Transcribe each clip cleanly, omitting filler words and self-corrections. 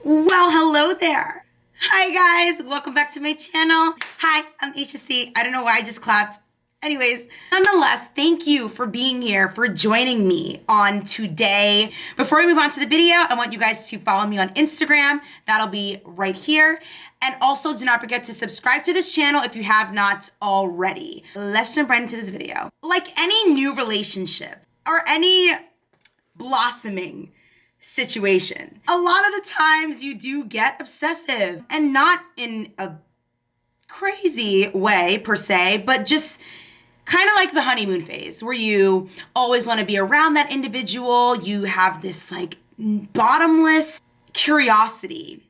Well, hello there. Hi guys, welcome back to my channel. Hi, I'm Asha C. I don't know why I just clapped. Anyways, nonetheless, thank you for being here, for joining me on today. Before we move on to the video, I want you guys to follow me on Instagram. That'll be right here. And also do not forget to subscribe to this channel if you have not already. Let's jump right into this video. Like any new relationship or any blossoming situation, a lot of the times you do get obsessive, and not in a crazy way per se, but just kind of like the honeymoon phase where you always want to be around that individual. You have this like bottomless curiosity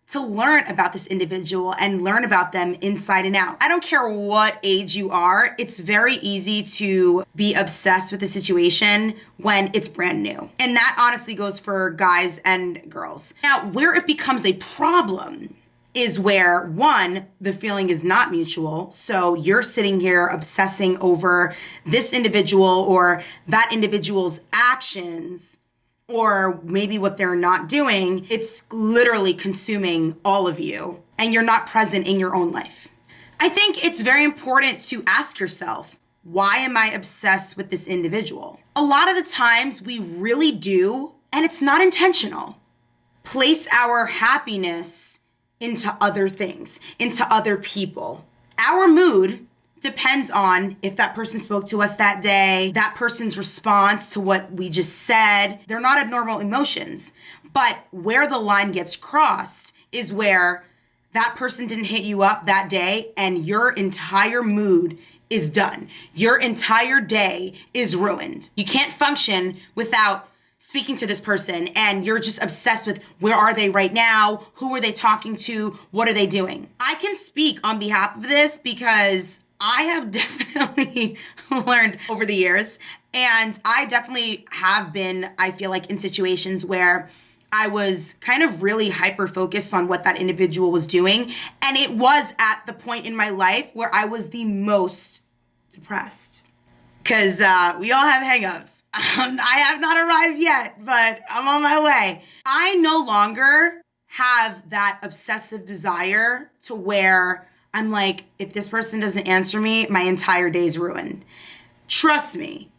to learn about this individual and learn about them inside and out. I don't care what age you are, it's very easy to be obsessed with a situation when it's brand new. And that honestly goes for guys and girls. Now, where it becomes a problem is where, one, the feeling is not mutual. So you're sitting here obsessing over this individual or that individual's actions, or maybe what they're not doing. It's literally consuming all of you and you're not present in your own life. I think it's very important to ask yourself, why am I obsessed with this individual? A lot of the times we really do, and it's not intentional, place our happiness into other things, into other people. Our mood depends on if that person spoke to us that day, that person's response to what we just said. They're not abnormal emotions, but where the line gets crossed is where that person didn't hit you up that day and your entire mood is done. Your entire day is ruined. You can't function without speaking to this person, and you're just obsessed with where are they right now? Who are they talking to? What are they doing? I can speak on behalf of this because I have definitely learned over the years, and I definitely have been, I feel like, in situations where I was kind of really hyper-focused on what that individual was doing, and it was at the point in my life where I was the most depressed. Because we all have hang-ups. I have not arrived yet, but I'm on my way. I no longer have that obsessive desire to where I'm like, if this person doesn't answer me, my entire day's ruined. Trust me,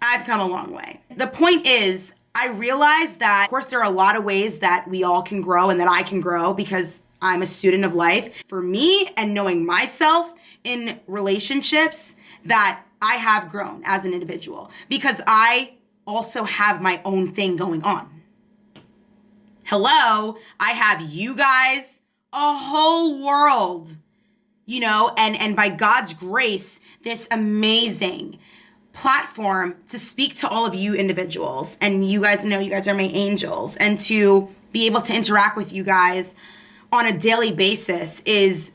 I've come a long way. The point is, I realize that, of course, there are a lot of ways that we all can grow and that I can grow because I'm a student of life. For me and knowing myself in relationships, that I have grown as an individual because I also have my own thing going on. Hello, I have you guys, a whole world, you know, and by God's grace, this amazing platform to speak to all of you individuals. And you guys know you guys are my angels. And to be able to interact with you guys on a daily basis is,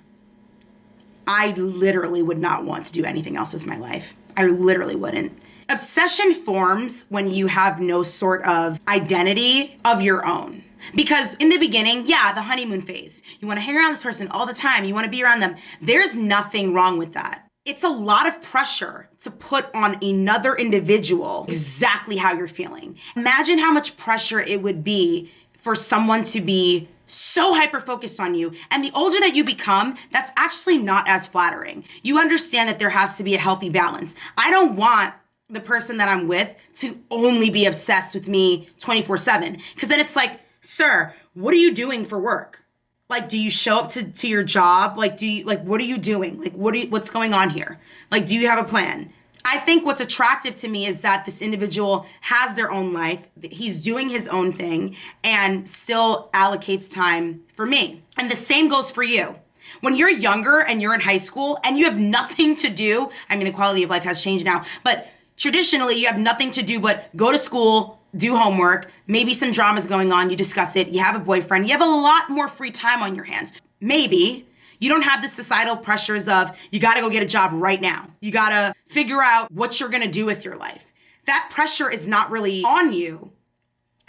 I literally would not want to do anything else with my life. I literally wouldn't. Obsession forms when you have no sort of identity of your own. Because in the beginning, yeah, the honeymoon phase, you want to hang around this person all the time. You want to be around them. There's nothing wrong with that. It's a lot of pressure to put on another individual exactly how you're feeling. Imagine how much pressure it would be for someone to be so hyper-focused on you. And the older that you become, that's actually not as flattering. You understand that there has to be a healthy balance. I don't want the person that I'm with to only be obsessed with me 24/7. Because then it's like, sir, what are you doing for work? Like, do you show up to your job? Like, what are you doing? Like, what's going on here? Like, do you have a plan? I think what's attractive to me is that this individual has their own life, he's doing his own thing, and still allocates time for me. And the same goes for you. When you're younger and you're in high school and you have nothing to do, I mean, the quality of life has changed now, but traditionally you have nothing to do but go to school, do homework, maybe some drama's going on, you discuss it, you have a boyfriend, you have a lot more free time on your hands. Maybe you don't have the societal pressures of, you gotta go get a job right now. You gotta figure out what you're gonna do with your life. That pressure is not really on you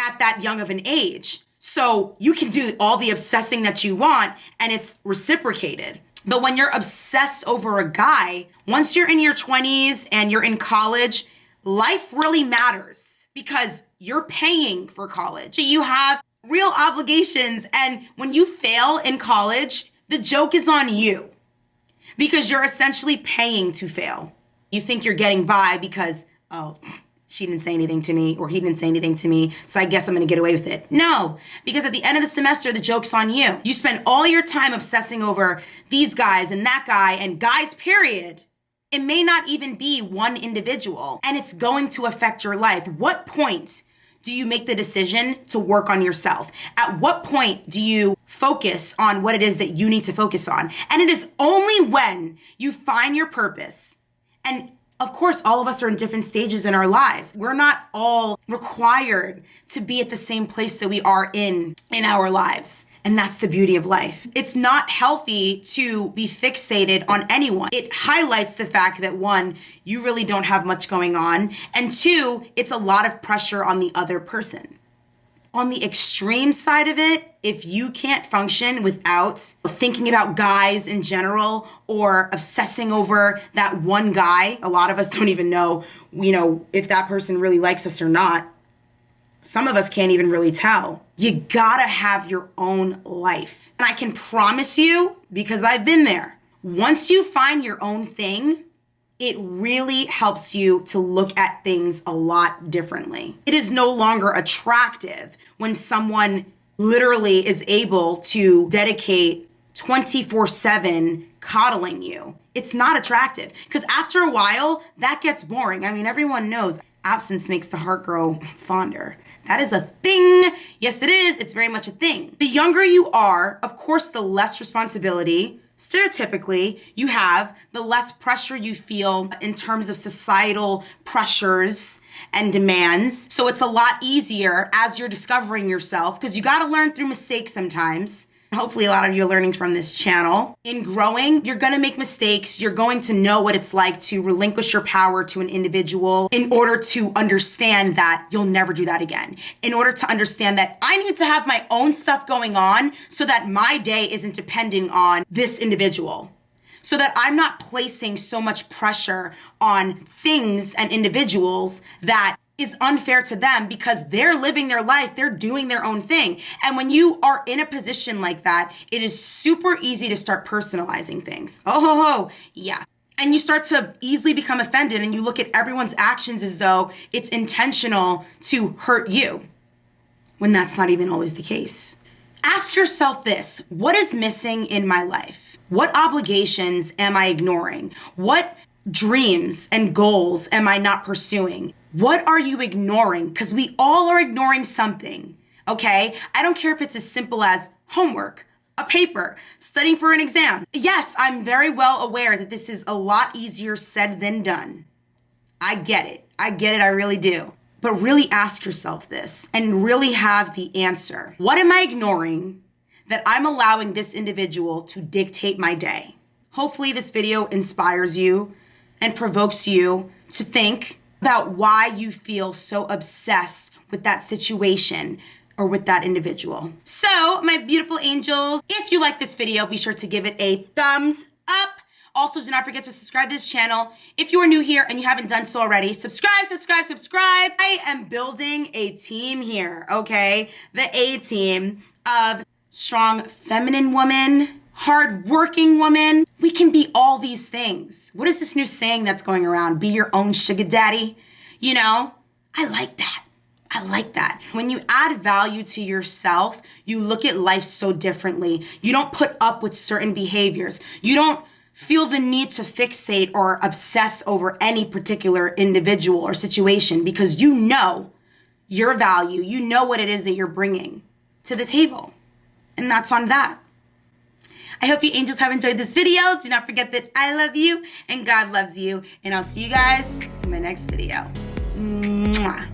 at that young of an age. So you can do all the obsessing that you want and it's reciprocated. But when you're obsessed over a guy, once you're in your 20s and you're in college, life really matters because you're paying for college. You have real obligations. And when you fail in college, the joke is on you because you're essentially paying to fail. You think you're getting by because, oh, she didn't say anything to me or he didn't say anything to me, so I guess I'm gonna get away with it. No, because at the end of the semester, the joke's on you. You spend all your time obsessing over these guys and that guy and guys, period. It may not even be one individual, and it's going to affect your life. What point do you make the decision to work on yourself? At what point do you focus on what it is that you need to focus on? And it is only when you find your purpose. And of course, all of us are in different stages in our lives. We're not all required to be at the same place that we are in our lives. And that's the beauty of life. It's not healthy to be fixated on anyone. It highlights the fact that one, you really don't have much going on. And two, it's a lot of pressure on the other person. On the extreme side of it, if you can't function without thinking about guys in general or obsessing over that one guy, a lot of us don't even know, if that person really likes us or not. Some of us can't even really tell. You gotta have your own life. And I can promise you, because I've been there, once you find your own thing, it really helps you to look at things a lot differently. It is no longer attractive when someone literally is able to dedicate 24/7 coddling you. It's not attractive because after a while, that gets boring. I mean, everyone knows absence makes the heart grow fonder. That is a thing. Yes, it is. It's very much a thing. The younger you are, of course, the less responsibility, stereotypically, you have, the less pressure you feel in terms of societal pressures and demands. So it's a lot easier as you're discovering yourself because you got to learn through mistakes sometimes. Hopefully a lot of you are learning from this channel. In growing, you're gonna make mistakes. You're going to know what it's like to relinquish your power to an individual in order to understand that you'll never do that again. In order to understand that I need to have my own stuff going on so that my day isn't depending on this individual. So that I'm not placing so much pressure on things and individuals that is unfair to them because they're living their life, they're doing their own thing. And when you are in a position like that, it is super easy to start personalizing things. Yeah. And you start to easily become offended and you look at everyone's actions as though it's intentional to hurt you, when that's not even always the case. Ask yourself this: what is missing in my life? What obligations am I ignoring? What dreams and goals am I not pursuing? What are you ignoring? Because we all are ignoring something, okay? I don't care if it's as simple as homework, a paper, studying for an exam. Yes, I'm very well aware that this is a lot easier said than done. I get it, I really do. But really ask yourself this and really have the answer. What am I ignoring that I'm allowing this individual to dictate my day? Hopefully this video inspires you and provokes you to think about why you feel so obsessed with that situation or with that individual. So, my beautiful angels, if you like this video, be sure to give it a thumbs up. Also, do not forget to subscribe to this channel. If you are new here and you haven't done so already, subscribe. I am building a team here, okay? The A-team of strong feminine women, hardworking woman. We can be all these things. What is this new saying that's going around? Be your own sugar daddy. I like that. When you add value to yourself, you look at life so differently. You don't put up with certain behaviors. You don't feel the need to fixate or obsess over any particular individual or situation because you know your value. You know what it is that you're bringing to the table. And that's on that. I hope you angels have enjoyed this video. Do not forget that I love you and God loves you. And I'll see you guys in my next video. Mwah.